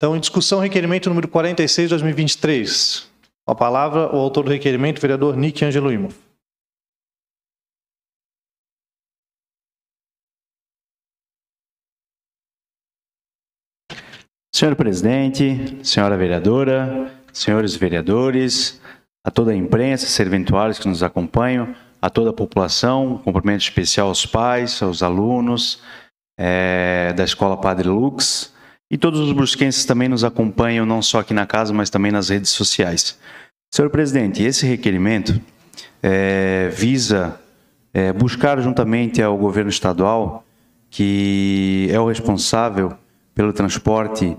Então, em discussão, requerimento número 46, 2023. Com a palavra, o autor do requerimento, vereador Nick Ângelo Imo. Senhor presidente, senhora vereadora, senhores vereadores, a toda a imprensa, serventuários que nos acompanham, a toda a população, cumprimento especial aos pais, aos alunos da Escola Padre Lux, e todos os brusquenses também nos acompanham, não só aqui na casa, mas também nas redes sociais. Senhor presidente, esse requerimento visa buscar juntamente ao governo estadual, que é o responsável pelo transporte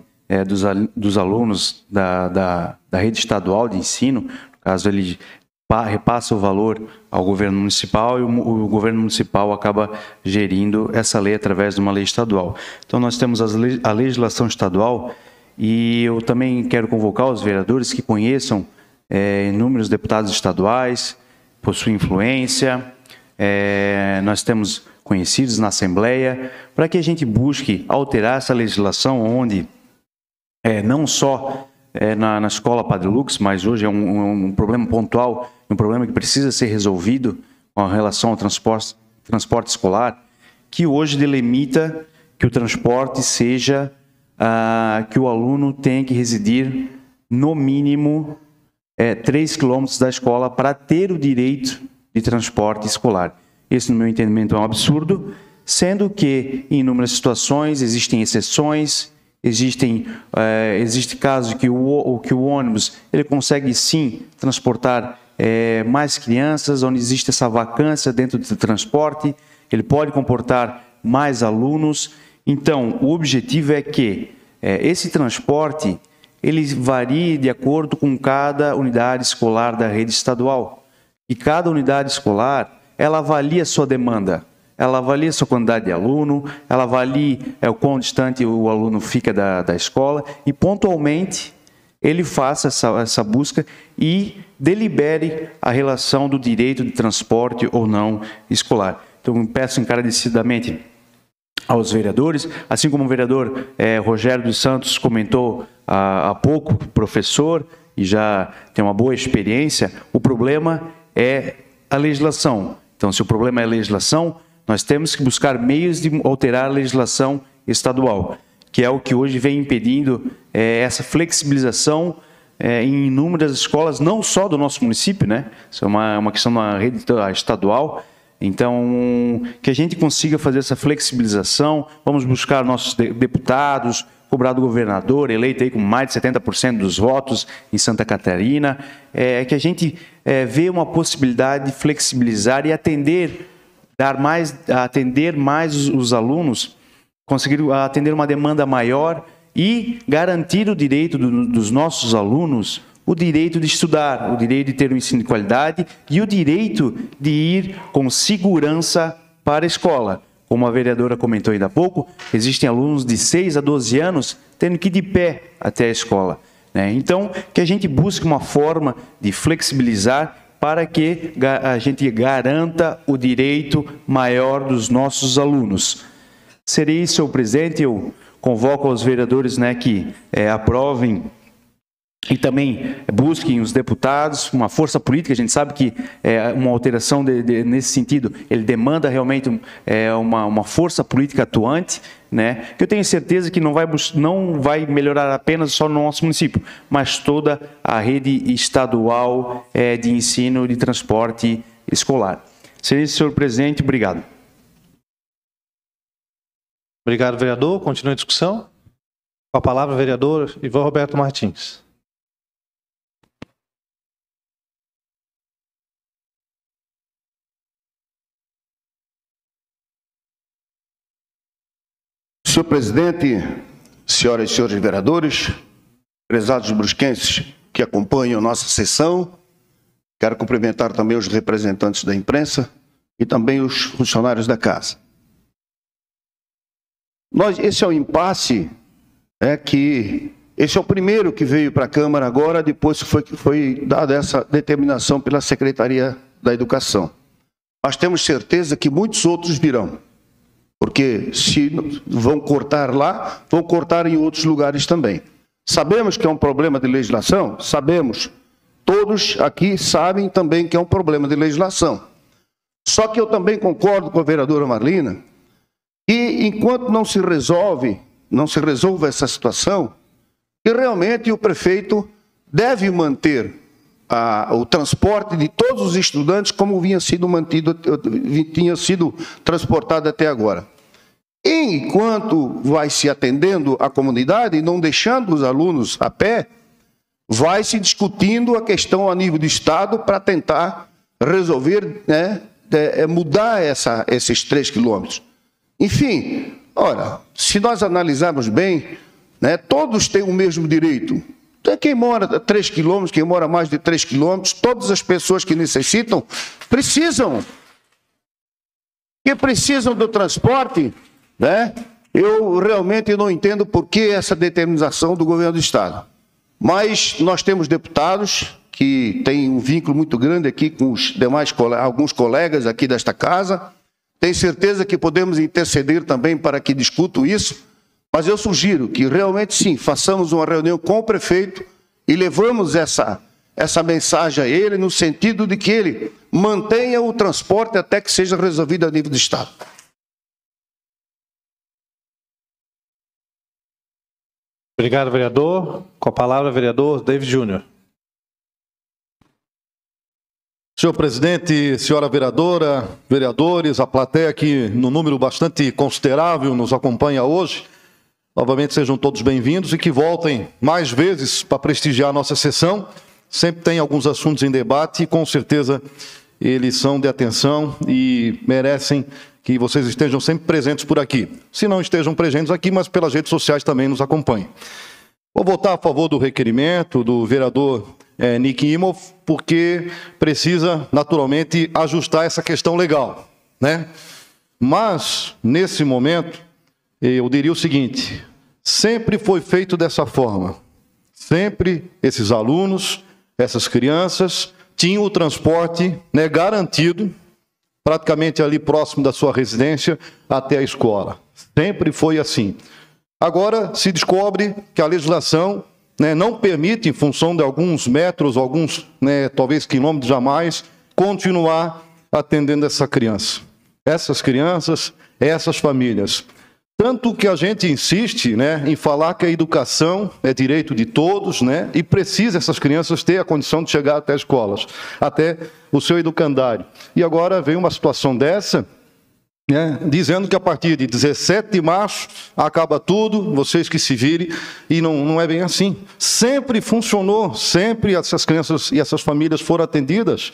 dos alunos da rede estadual de ensino, no caso ele repassa o valor ao governo municipal e o governo municipal acaba gerindo essa lei através de uma lei estadual. Então nós temos a legislação estadual e eu também quero convocar os vereadores que conheçam inúmeros deputados estaduais, possuem influência, nós temos conhecidos na Assembleia, para que a gente busque alterar essa legislação onde não só na Escola Padre Lux, mas hoje é um problema pontual, um problema que precisa ser resolvido com relação ao transporte escolar, que hoje delimita que o transporte seja que o aluno tenha que residir no mínimo 3 quilômetros da escola para ter o direito de transporte escolar. Esse, no meu entendimento, é um absurdo, sendo que, em inúmeras situações, existem exceções, existe casos que o ônibus ele consegue, sim, transportar mais crianças, onde existe essa vacância dentro do transporte, ele pode comportar mais alunos. Então, o objetivo é que esse transporte ele varie de acordo com cada unidade escolar da rede estadual. E cada unidade escolar ela avalia a sua demanda, ela avalia a sua quantidade de aluno, ela avalia o quão distante o aluno fica da escola e, pontualmente, ele faça essa busca e delibere a relação do direito de transporte ou não escolar. Então, eu peço encarecidamente aos vereadores, assim como o vereador Rogério dos Santos comentou há pouco, professor, e já tem uma boa experiência, o problema é a legislação. Então, se o problema é a legislação, nós temos que buscar meios de alterar a legislação estadual, que é o que hoje vem impedindo essa flexibilização em inúmeras escolas, não só do nosso município, né? Isso é uma questão da rede estadual. Então, que a gente consiga fazer essa flexibilização, vamos buscar nossos deputados, cobrar do governador, eleito aí com mais de 70% dos votos em Santa Catarina, que a gente vê uma possibilidade de flexibilizar e atender mais os alunos, conseguir atender uma demanda maior e garantir o direito dos nossos alunos, o direito de estudar, o direito de ter um ensino de qualidade e o direito de ir com segurança para a escola. Como a vereadora comentou ainda há pouco, existem alunos de 6 a 12 anos tendo que ir de pé até a escola, né? Então, que a gente busque uma forma de flexibilizar para que a gente garanta o direito maior dos nossos alunos. Seria isso, senhor presidente, eu convoco aos vereadores, né, que aprovem e também busquem os deputados, uma força política. A gente sabe que uma alteração nesse sentido, ele demanda realmente uma força política atuante, né? Que eu tenho certeza que não vai melhorar apenas só no nosso município, mas toda a rede estadual de ensino de transporte escolar. Seria isso, senhor presidente. Obrigado. Obrigado, vereador. Continua a discussão. Com a palavra, vereador Ivan Roberto Martins. Senhor presidente, senhoras e senhores vereadores, prezados brusquenses que acompanham nossa sessão, quero cumprimentar também os representantes da imprensa e também os funcionários da casa. Esse é o impasse, esse é o primeiro que veio para a Câmara agora, depois que foi dada essa determinação pela Secretaria da Educação. Mas temos certeza que muitos outros virão. Porque se vão cortar lá, vão cortar em outros lugares também. Sabemos que é um problema de legislação? Sabemos. Todos aqui sabem também que é um problema de legislação. Só que eu também concordo com a vereadora Marlina que enquanto não se resolva essa situação, que realmente o prefeito deve manter o transporte de todos os estudantes como tinha sido transportado até agora. Enquanto vai se atendendo a comunidade e não deixando os alunos a pé, vai se discutindo a questão a nível de Estado para tentar resolver, né, mudar esses 3 quilômetros. Enfim, ora, se nós analisarmos bem, né, todos têm o mesmo direito. Quem mora a 3 quilômetros, quem mora a mais de 3 quilômetros, todas as pessoas que necessitam, precisam do transporte, né? Eu realmente não entendo por que essa determinação do governo do Estado. Mas nós temos deputados que têm um vínculo muito grande aqui com os demais alguns colegas aqui desta casa. Tenho certeza que podemos interceder também para que discutam isso, mas eu sugiro que realmente sim, façamos uma reunião com o prefeito e levamos essa mensagem a ele no sentido de que ele mantenha o transporte até que seja resolvido a nível do Estado. Obrigado, vereador. Com a palavra, vereador David Júnior. Senhor presidente, senhora vereadora, vereadores, a plateia que no número bastante considerável nos acompanha hoje, novamente sejam todos bem-vindos e que voltem mais vezes para prestigiar a nossa sessão. Sempre tem alguns assuntos em debate e com certeza eles são de atenção e merecem que vocês estejam sempre presentes por aqui. Se não estejam presentes aqui, mas pelas redes sociais também nos acompanhem. Vou votar a favor do requerimento do vereador Nick Imhoff, porque precisa, naturalmente, ajustar essa questão legal, né? Mas, nesse momento, eu diria o seguinte, sempre foi feito dessa forma. Sempre esses alunos, essas crianças, tinham o transporte, né, garantido, praticamente ali próximo da sua residência, até a escola. Sempre foi assim. Agora se descobre que a legislação, né, não permite, em função de alguns metros, alguns, né, talvez quilômetros a mais, continuar atendendo essa criança. Essas crianças, essas famílias. Tanto que a gente insiste, né, em falar que a educação é direito de todos, né, e precisa essas crianças ter a condição de chegar até as escolas, até o seu educandário. E agora vem uma situação dessa, né, dizendo que a partir de 17 de março acaba tudo, vocês que se virem, e não é bem assim. Sempre funcionou, sempre essas crianças e essas famílias foram atendidas.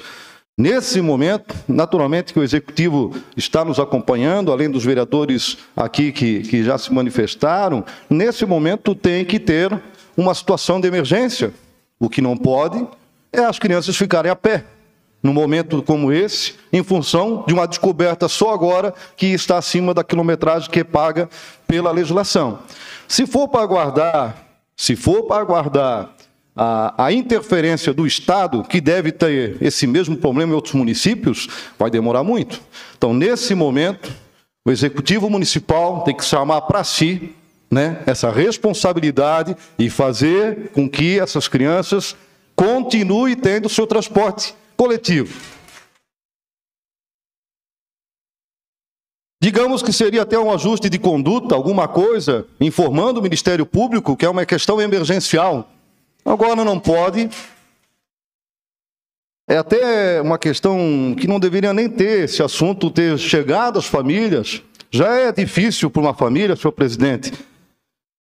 Nesse momento, naturalmente que o Executivo está nos acompanhando, além dos vereadores aqui que já se manifestaram, nesse momento tem que ter uma situação de emergência. O que não pode é as crianças ficarem a pé, num momento como esse, em função de uma descoberta só agora que está acima da quilometragem que é paga pela legislação. Se for para aguardar a interferência do Estado, que deve ter esse mesmo problema em outros municípios, vai demorar muito. Então, nesse momento, o Executivo Municipal tem que chamar para si, né, essa responsabilidade e fazer com que essas crianças continuem tendo o seu transporte coletivo. Digamos que seria até um ajuste de conduta, alguma coisa, informando o Ministério Público que é uma questão emergencial. Agora não pode. É até uma questão que não deveria nem ter esse assunto, ter chegado às famílias. Já é difícil para uma família, senhor presidente,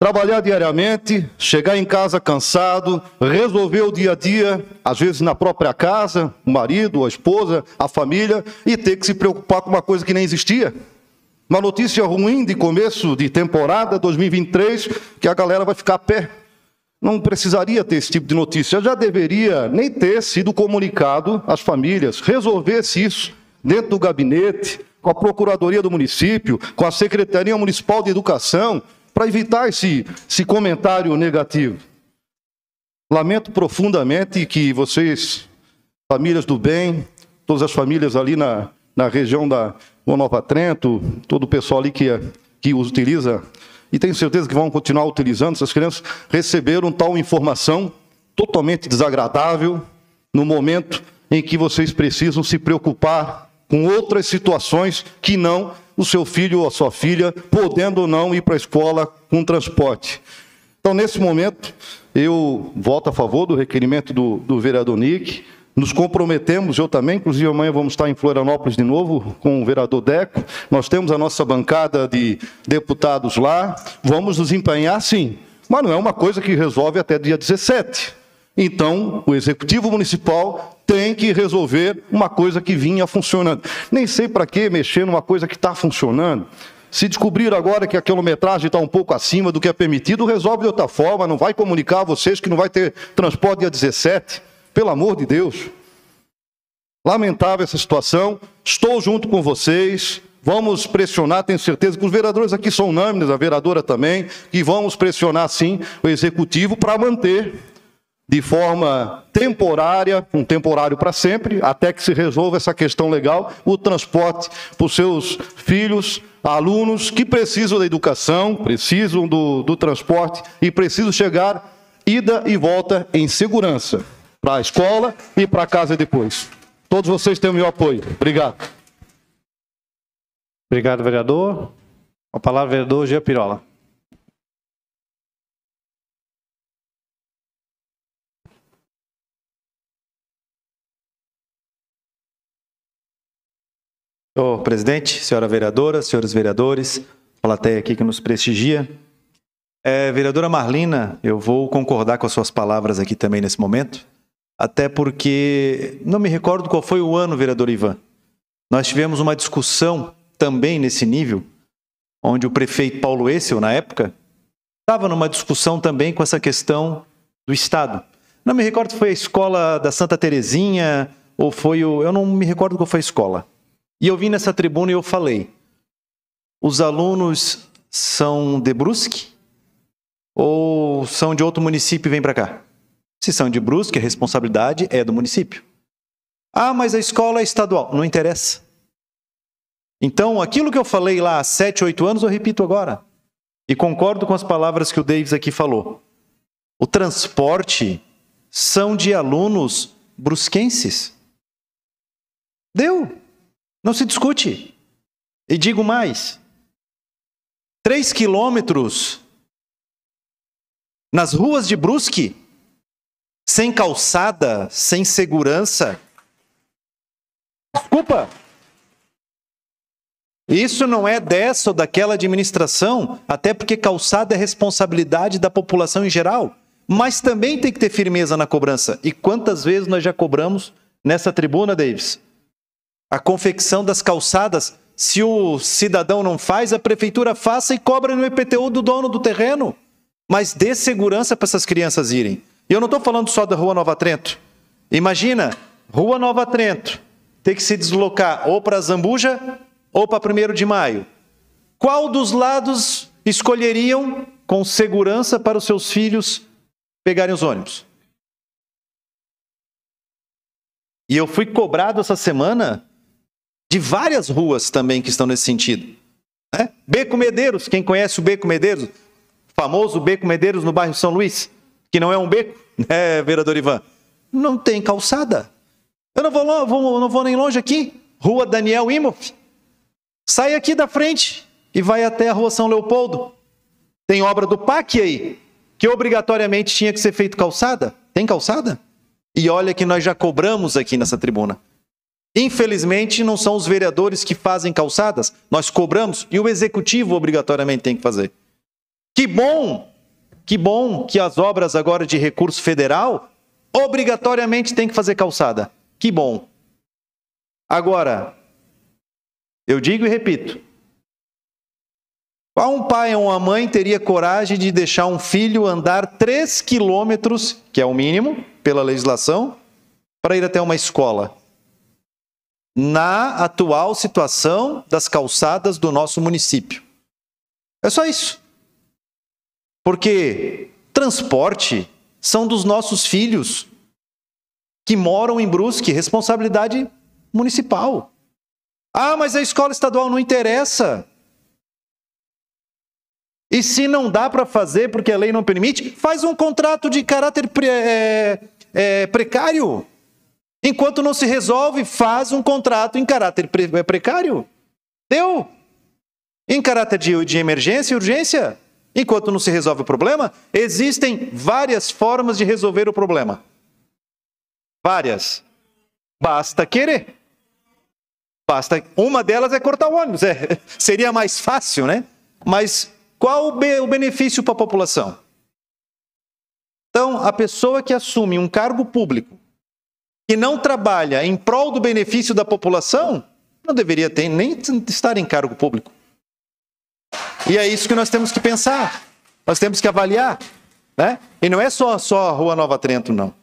trabalhar diariamente, chegar em casa cansado, resolver o dia a dia, às vezes na própria casa, o marido, a esposa, a família, e ter que se preocupar com uma coisa que nem existia. Uma notícia ruim de começo de temporada 2023, que a galera vai ficar a pé. Não precisaria ter esse tipo de notícia, já deveria nem ter sido comunicado às famílias, resolvesse isso dentro do gabinete, com a Procuradoria do município, com a Secretaria Municipal de Educação, para evitar esse comentário negativo. Lamento profundamente que vocês, famílias do bem, todas as famílias ali na região da Nova Trento, todo o pessoal ali que utiliza e tenho certeza que vão continuar utilizando, essas crianças receberam tal informação totalmente desagradável no momento em que vocês precisam se preocupar com outras situações que não o seu filho ou a sua filha, podendo ou não ir para a escola com transporte. Então, nesse momento, eu voto a favor do requerimento do vereador Nick. Nos comprometemos, eu também, inclusive amanhã vamos estar em Florianópolis de novo com o vereador Deco. Nós temos a nossa bancada de deputados lá, vamos nos empenhar sim, mas não é uma coisa que resolve até dia 17. Então, o Executivo Municipal tem que resolver uma coisa que vinha funcionando. Nem sei para que mexer numa coisa que está funcionando. Se descobrir agora que a quilometragem está um pouco acima do que é permitido, resolve de outra forma, não vai comunicar a vocês que não vai ter transporte dia 17. Pelo amor de Deus. Lamentável essa situação, estou junto com vocês, vamos pressionar, tenho certeza que os vereadores aqui são unânimes, a vereadora também, e vamos pressionar sim o Executivo para manter de forma temporária, um temporário para sempre, até que se resolva essa questão legal, o transporte para os seus filhos, alunos que precisam da educação, precisam do transporte e precisam chegar ida e volta em segurança para a escola e para casa depois. Todos vocês têm o meu apoio. Obrigado. Obrigado, vereador. A palavra, vereador Jean Pirola. Senhor presidente, senhora vereadora, senhores vereadores, plateia aqui que nos prestigia. Vereadora Marlina, eu vou concordar com as suas palavras aqui também nesse momento, até porque não me recordo qual foi o ano, vereador Ivan. Nós tivemos uma discussão também nesse nível, onde o prefeito Paulo Essel, na época, estava numa discussão também com essa questão do Estado. Não me recordo se foi a escola da Santa Terezinha ou foi o... Eu não me recordo qual foi a escola. E eu vim nessa tribuna e eu falei, os alunos são de Brusque ou são de outro município e vêm para cá? Se são de Brusque, a responsabilidade é do município. Ah, mas a escola é estadual. Não interessa. Então, aquilo que eu falei lá há 7, 8 anos, eu repito agora. E concordo com as palavras que o Davis aqui falou. O transporte são de alunos brusquenses. Deu. Não se discute. E digo mais. 3 quilômetros nas ruas de Brusque, sem calçada, sem segurança. Desculpa. Isso não é dessa ou daquela administração, até porque calçada é responsabilidade da população em geral. Mas também tem que ter firmeza na cobrança. E quantas vezes nós já cobramos nessa tribuna, Davis? A confecção das calçadas, se o cidadão não faz, a prefeitura faça e cobra no IPTU do dono do terreno. Mas dê segurança para essas crianças irem. E eu não estou falando só da Rua Nova Trento. Imagina, Rua Nova Trento, ter que se deslocar ou para Zambuja ou para 1º de Maio. Qual dos lados escolheriam com segurança para os seus filhos pegarem os ônibus? E eu fui cobrado essa semana de várias ruas também que estão nesse sentido. Beco Medeiros, quem conhece o Beco Medeiros? Famoso Beco Medeiros no bairro São Luís, que não é um beco, vereador Ivan? Não tem calçada. Eu não vou nem longe aqui. Rua Daniel Imoff. Sai aqui da frente e vai até a Rua São Leopoldo. Tem obra do PAC aí, que obrigatoriamente tinha que ser feito calçada. Tem calçada? E olha que nós já cobramos aqui nessa tribuna. Infelizmente, não são os vereadores que fazem calçadas, nós cobramos e o executivo obrigatoriamente tem que fazer. Que bom que as obras agora de recurso federal obrigatoriamente tem que fazer calçada. Que bom. Agora, eu digo e repito, qual um pai ou uma mãe teria coragem de deixar um filho andar 3 quilômetros, que é o mínimo pela legislação, para ir até uma escola? Na atual situação das calçadas do nosso município. É só isso. Porque transporte são dos nossos filhos que moram em Brusque, responsabilidade municipal. Ah, mas a escola estadual não interessa. E se não dá para fazer porque a lei não permite, faz um contrato de caráter precário. Enquanto não se resolve, faz um contrato em caráter precário. Deu. Em caráter de emergência e urgência, enquanto não se resolve o problema, existem várias formas de resolver o problema. Várias. Basta querer. Uma delas é cortar o ônibus. Seria mais fácil, né? Mas qual o benefício para a população? Então, a pessoa que assume um cargo público que não trabalha em prol do benefício da população, não deveria nem estar em cargo público. E é isso que nós temos que pensar, nós temos que avaliar, né? E não é só a Rua Nova Trento, não.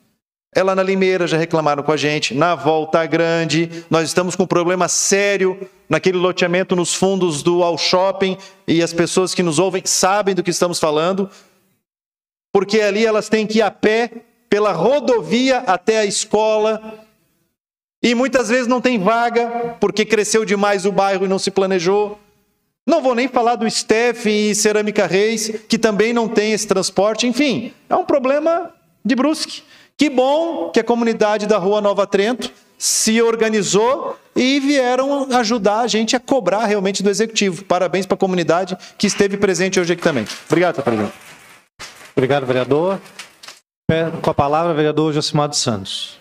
É lá na Limeira, já reclamaram com a gente, na Volta Grande, nós estamos com um problema sério naquele loteamento nos fundos do All Shopping, e as pessoas que nos ouvem sabem do que estamos falando, porque ali elas têm que ir a pé pela rodovia até a escola, e muitas vezes não tem vaga, porque cresceu demais o bairro e não se planejou. Não vou nem falar do STEF e Cerâmica Reis, que também não tem esse transporte. Enfim, é um problema de Brusque. Que bom que a comunidade da Rua Nova Trento se organizou e vieram ajudar a gente a cobrar realmente do Executivo. Parabéns para a comunidade que esteve presente hoje aqui também. Obrigado, senhor presidente. Obrigado, vereador. Com a palavra, vereador Josimar dos Santos.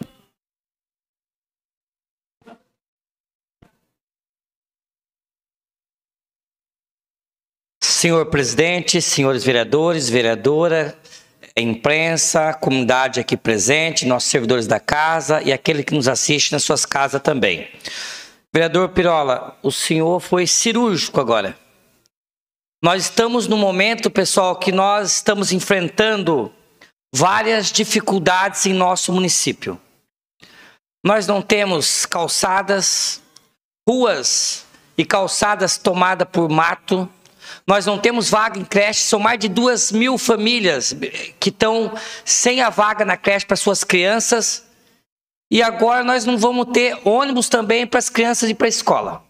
Senhor presidente, senhores vereadores, vereadora, imprensa, comunidade aqui presente, nossos servidores da casa e aquele que nos assiste nas suas casas também. Vereador Pirola, o senhor foi cirúrgico agora. Nós estamos no momento, pessoal, que nós estamos enfrentando várias dificuldades em nosso município. Nós não temos calçadas, ruas e calçadas tomadas por mato. Nós não temos vaga em creche, são mais de 2.000 famílias que estão sem a vaga na creche para suas crianças. E agora nós não vamos ter ônibus também para as crianças ir para a escola.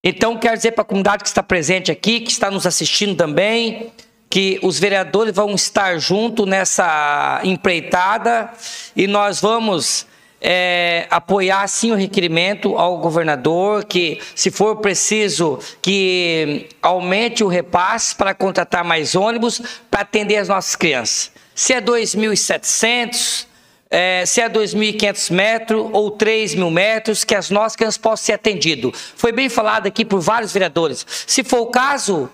Então, quero dizer para a comunidade que está presente aqui, que está nos assistindo também, que os vereadores vão estar junto nessa empreitada e nós vamos apoiar sim o requerimento ao governador, que se for preciso que aumente o repasse para contratar mais ônibus para atender as nossas crianças. Se é 2.700, se é 2.500 metros ou 3.000 metros, que as nossas crianças possam ser atendidas. Foi bem falado aqui por vários vereadores. Se for o caso,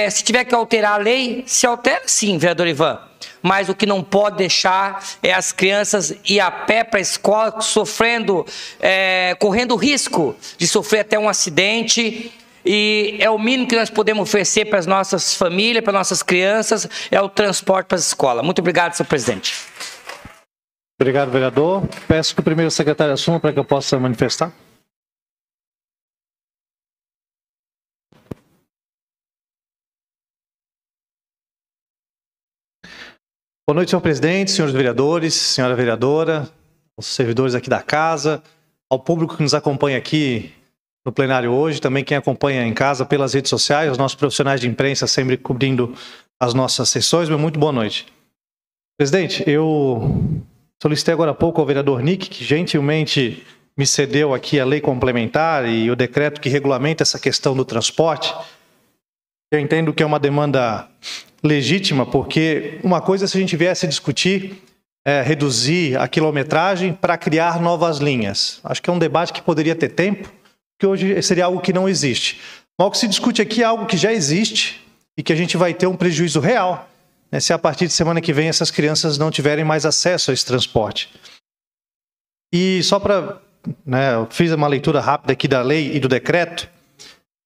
se tiver que alterar a lei, se altera sim, vereador Ivan. Mas o que não pode deixar é as crianças ir a pé para a escola sofrendo, correndo risco de sofrer até um acidente. E é o mínimo que nós podemos oferecer para as nossas famílias, para as nossas crianças, é o transporte para a escola. Muito obrigado, senhor presidente. Obrigado, vereador. Peço que o primeiro secretário assuma para que eu possa manifestar. Boa noite, senhor presidente, senhores vereadores, senhora vereadora, os servidores aqui da casa, ao público que nos acompanha aqui no plenário hoje, também quem acompanha em casa pelas redes sociais, os nossos profissionais de imprensa sempre cobrindo as nossas sessões. Muito boa noite. Presidente, eu solicitei agora há pouco ao vereador Nick, que gentilmente me cedeu aqui a lei complementar e o decreto que regulamenta essa questão do transporte. Eu entendo que é uma demanda legítima, porque uma coisa é se a gente viesse discutir, reduzir a quilometragem para criar novas linhas. Acho que é um debate que poderia ter tempo, que hoje seria algo que não existe. Mas o que se discute aqui é algo que já existe e que a gente vai ter um prejuízo real, né, se a partir de semana que vem essas crianças não tiverem mais acesso a esse transporte. E só para... eu fiz uma leitura rápida aqui da lei e do decreto.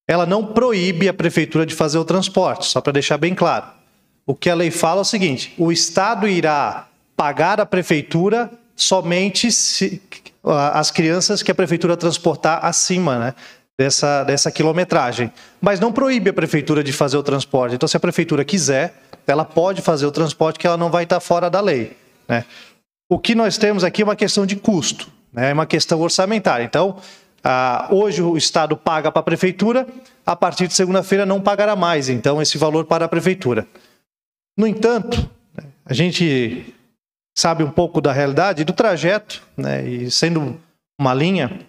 Ela não proíbe a prefeitura de fazer o transporte, só para deixar bem claro. O que a lei fala é o seguinte: o Estado irá pagar à prefeitura somente se as crianças que a prefeitura transportar acima, né, dessa quilometragem. Mas não proíbe a prefeitura de fazer o transporte. Então, se a prefeitura quiser, ela pode fazer o transporte, que ela não vai estar fora da lei, né? O que nós temos aqui é uma questão de custo, né, é uma questão orçamentária. Então, Hoje o Estado paga para a Prefeitura, a partir de segunda-feira não pagará mais, então, esse valor para a Prefeitura. No entanto, a gente sabe um pouco da realidade do trajeto, né, e sendo uma linha,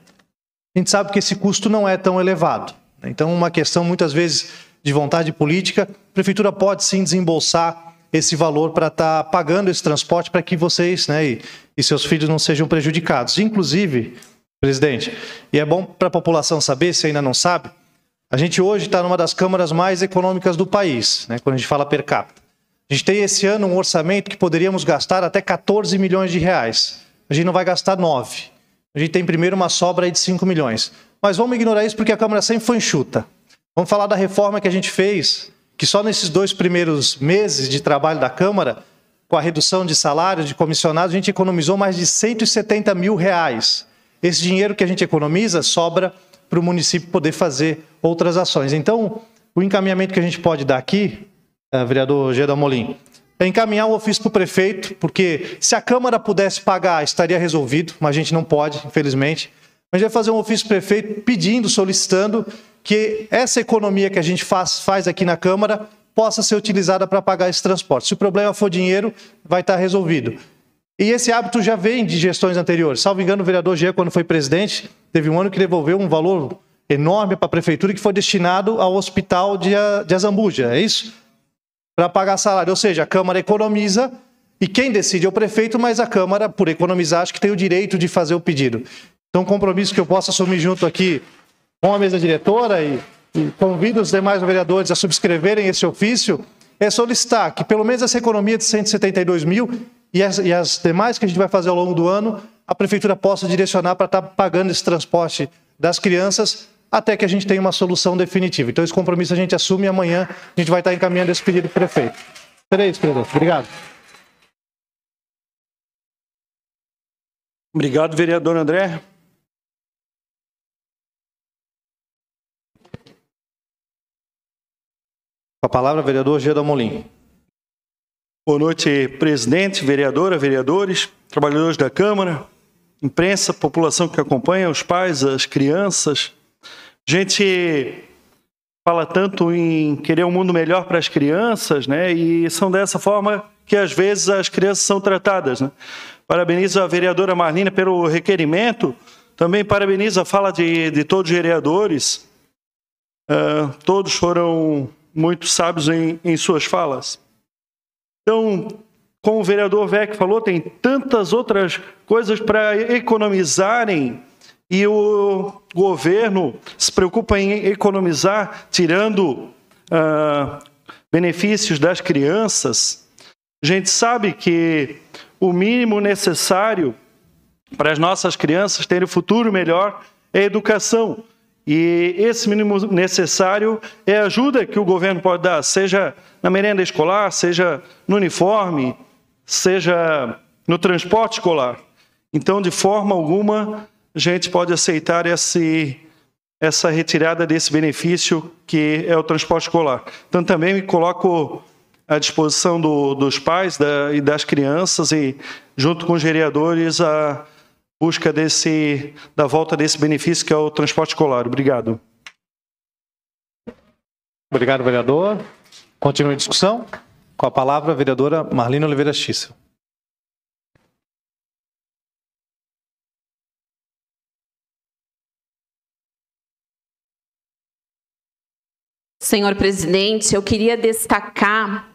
a gente sabe que esse custo não é tão elevado. Então, uma questão, muitas vezes, de vontade política, a Prefeitura pode sim desembolsar esse valor para estar pagando esse transporte para que vocês, né, e seus filhos não sejam prejudicados. Inclusive, presidente, e é bom para a população saber, se ainda não sabe, a gente hoje está numa das câmaras mais econômicas do país, né, quando a gente fala per capita. A gente tem esse ano um orçamento que poderíamos gastar até 14 milhões de reais. A gente não vai gastar 9. A gente tem primeiro uma sobra aí de 5 milhões. Mas vamos ignorar isso porque a Câmara sempre foi enxuta. Vamos falar da reforma que a gente fez, que só nesses 2 primeiros meses de trabalho da Câmara, com a redução de salários, de comissionados, a gente economizou mais de 170 mil reais. Esse dinheiro que a gente economiza sobra para o município poder fazer outras ações. Então, o encaminhamento que a gente pode dar aqui, vereador Gedel Molim, é encaminhar um ofício para o prefeito, porque se a Câmara pudesse pagar, estaria resolvido, mas a gente não pode, infelizmente. A gente vai fazer um ofício para o prefeito pedindo, solicitando que essa economia que a gente faz aqui na Câmara possa ser utilizada para pagar esse transporte. Se o problema for dinheiro, vai estar resolvido. E esse hábito já vem de gestões anteriores. Salvo engano, o vereador Gê, quando foi presidente, teve um ano que devolveu um valor enorme para a Prefeitura que foi destinado ao hospital de Azambuja, é isso? Para pagar salário. Ou seja, a Câmara economiza e quem decide é o prefeito, mas a Câmara, por economizar, acho que tem o direito de fazer o pedido. Então, um compromisso que eu posso assumir junto aqui com a mesa diretora e convido os demais vereadores a subscreverem esse ofício, é solicitar que pelo menos essa economia de 172 mil e as demais que a gente vai fazer ao longo do ano, a Prefeitura possa direcionar para estar pagando esse transporte das crianças até que a gente tenha uma solução definitiva. Então, esse compromisso a gente assume e amanhã a gente vai estar encaminhando esse pedido para o prefeito. Será isso, presidente. Obrigado. Obrigado, vereador André. Com a palavra, vereador Gedel Molim. Boa noite, presidente, vereadora, vereadores, trabalhadores da Câmara, imprensa, população que acompanha, os pais, as crianças. A gente fala tanto em querer um mundo melhor para as crianças, né? E são dessa forma que às vezes as crianças são tratadas, né? Parabenizo a vereadora Marlina pelo requerimento, também parabenizo a fala de todos os vereadores, todos foram muito sábios em suas falas. Então, como o vereador Vec falou, tem tantas outras coisas para economizarem e o governo se preocupa em economizar, tirando benefícios das crianças. A gente sabe que o mínimo necessário para as nossas crianças terem um futuro melhor é a educação. E esse mínimo necessário é a ajuda que o governo pode dar, seja na merenda escolar, seja no uniforme, seja no transporte escolar. Então, de forma alguma, a gente pode aceitar essa retirada desse benefício que é o transporte escolar. Então, também me coloco à disposição dos pais e das crianças e, junto com os vereadores, a busca da volta desse benefício que é o transporte escolar. Obrigado. Obrigado, vereador. Continua a discussão. Com a palavra, a vereadora Marlina Oliveira Schissel. Senhor presidente, eu queria destacar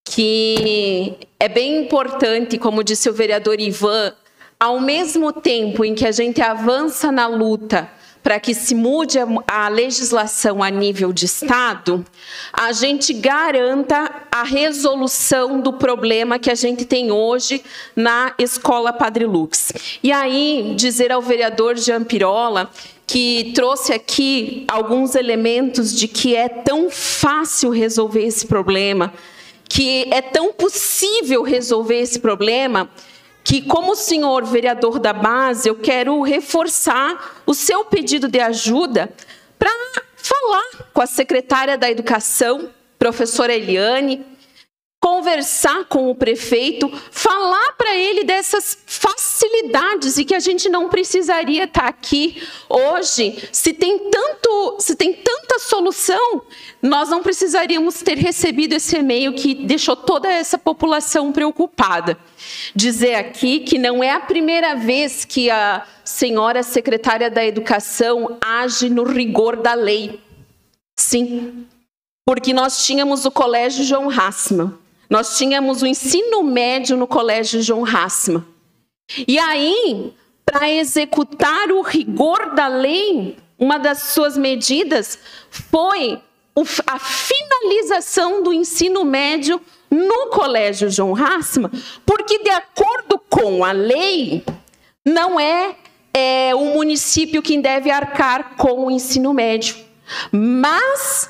que é bem importante, como disse o vereador Ivan, ao mesmo tempo em que a gente avança na luta para que se mude a legislação a nível de Estado, a gente garanta a resolução do problema que a gente tem hoje na Escola Padre Lux. E aí, dizer ao vereador Jean Pirola, que trouxe aqui alguns elementos de que é tão fácil resolver esse problema, que é tão possível resolver esse problema, que, como senhor vereador da base, eu quero reforçar o seu pedido de ajuda para falar com a secretária da Educação, professora Eliane, com conversar com o prefeito, falar para ele dessas facilidades e que a gente não precisaria estar aqui hoje. Se tem tanta solução, nós não precisaríamos ter recebido esse e-mail que deixou toda essa população preocupada. Dizer aqui que não é a primeira vez que a senhora secretária da Educação age no rigor da lei. Sim, porque nós tínhamos o Colégio João Hassmann, nós tínhamos o ensino médio no Colégio João Hassmann. E aí, para executar o rigor da lei, uma das suas medidas foi a finalização do ensino médio no Colégio João Hassmann, porque, de acordo com a lei, não é o município quem deve arcar com o ensino médio. Mas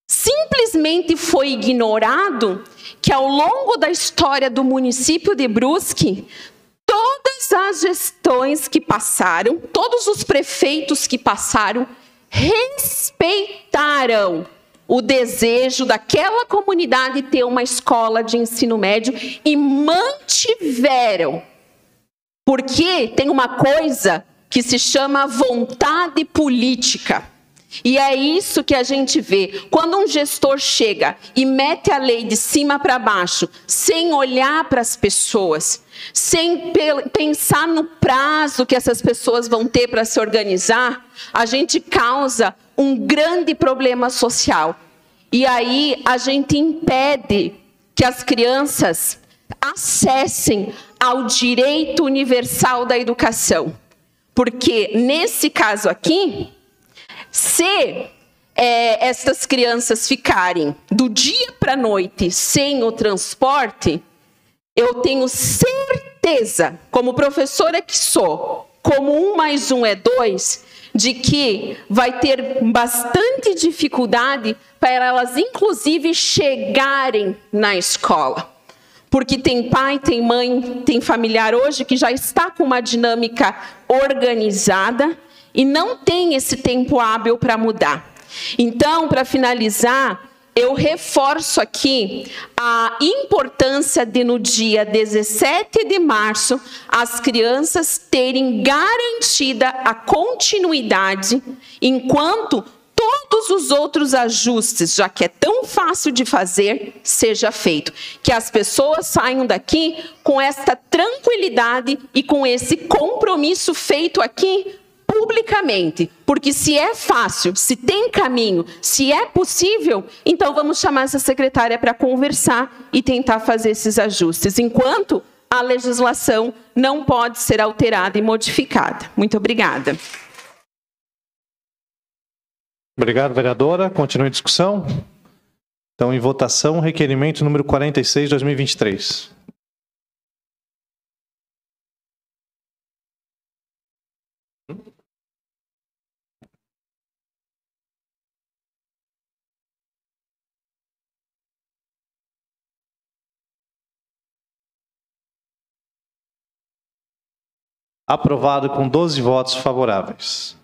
simplesmente foi ignorado que, ao longo da história do município de Brusque, todas as gestões que passaram, todos os prefeitos que passaram, respeitaram o desejo daquela comunidade ter uma escola de ensino médio e mantiveram. Porque tem uma coisa que se chama vontade política. E é isso que a gente vê. Quando um gestor chega e mete a lei de cima para baixo, sem olhar para as pessoas, sem pensar no prazo que essas pessoas vão ter para se organizar, a gente causa um grande problema social. E aí a gente impede que as crianças acessem ao direito universal da educação. Porque, nesse caso aqui, se essas crianças ficarem do dia para a noite sem o transporte, eu tenho certeza, como professora que sou, como 1 mais 1 é 2, de que vai ter bastante dificuldade para elas, inclusive, chegarem na escola. Porque tem pai, tem mãe, tem familiar hoje que já está com uma dinâmica organizada e não tem esse tempo hábil para mudar. Então, para finalizar, eu reforço aqui a importância de, no dia 17 de março, as crianças terem garantida a continuidade, enquanto todos os outros ajustes, já que é tão fácil de fazer, seja feito. Que as pessoas saiam daqui com esta tranquilidade e com esse compromisso feito aqui publicamente. Porque se é fácil, se tem caminho, se é possível, então vamos chamar essa secretária para conversar e tentar fazer esses ajustes, enquanto a legislação não pode ser alterada e modificada. Muito obrigada. Obrigado, vereadora. Continue a discussão. Então, em votação, requerimento número 46, 2023. Aprovado com 12 votos favoráveis.